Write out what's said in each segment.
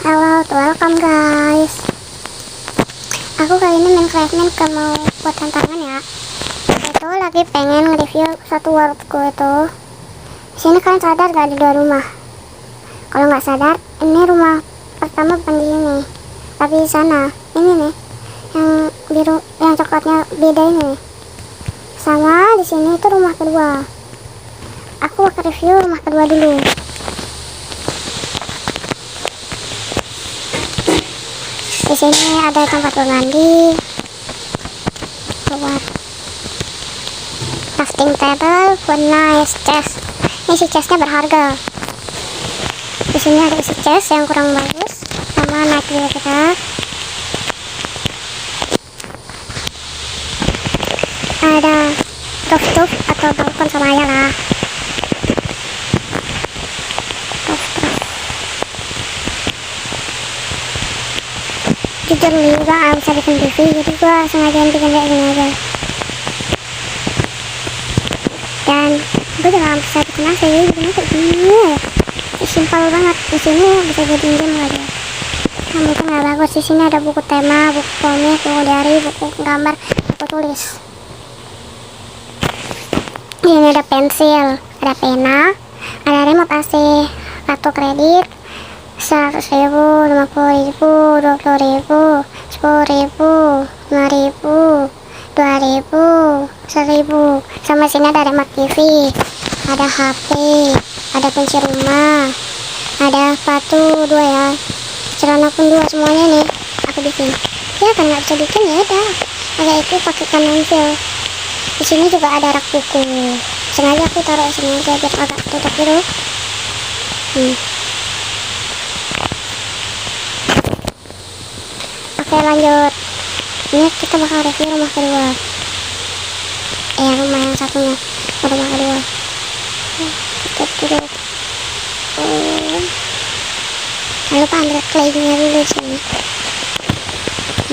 Halo, welcome guys. Aku kali ini main Craftman, mau buat tantangan ya. Itu lagi pengen nge-review satu worldku itu. Sini kalian sadar gak ada 2 rumah? Kalau nggak sadar, ini rumah pertama bukan di sini, tapi di sana. Ini nih, yang biru, yang coklatnya beda ini. Sama di sini itu rumah kedua. Aku akan review rumah kedua dulu. Di sini ada tempat bermandi, buat crafting table, buat nice chest. Ini si chestnya berharga. Di sini ada isi chest yang kurang bagus, sama night view kita. Ada rooftop atau balkon sama aja lah. Jujur nih, gue gak bisa bikin TV, jadi gue sengaja bikin kayak gini aja. Dan gue juga gak bisa bikin AC, jadi bikinnya kayak gini. Simpel banget. Di sini bisa jadi game lagi. Nah, buku nggak bagus. Di sini ada buku tema, buku komik, buku diary, buku gambar, buku tulis. Di sini ada pensil, ada pena, ada remote AC, kartu kredit, 100.000, 50.000, 20.000, 10.000, 5.000, 2.000, 1.000. Sama sini ada remote TV, ada HP, ada kunci rumah, ada sepatu 2 ya, celana pun 2, semuanya nih aku bikin. Ya kan nggak bisa bikin, ya udah agak itu pakai pensil. Di sini juga ada rak buku, sengaja aku taruh sini aja biar agak tutup gitu. Oke, lanjut. Ini kita bakal review rumah kedua. Rumah yang satunya, rumah kedua. Tutup dulu. Jangan lupa ambil claynya dulu sini.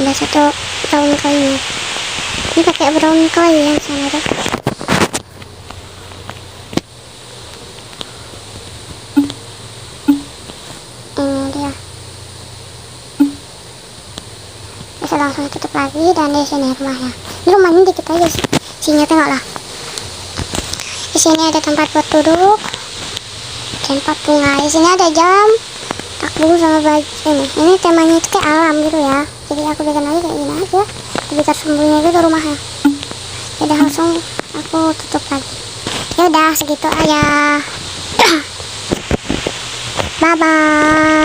Ada 1 brown claynya. Ini pakai brown clay yang sana tuh. Ini dia. Bisa langsung tutup lagi, dan di sini rumahnya. Ini rumahnya dikit aja sih. Sini tengoklah. Di sini ada tempat buat duduk, tempat bunga. Di sini ada jam, takbul sama baju ini. Ini temanya itu kayak alam gitu ya. Jadi aku bikin aja kayak gini aja. Lebih tersembunyi gitu rumahnya. Jadi langsung aku tutup lagi. Ya udah segitu aja. Bye bye.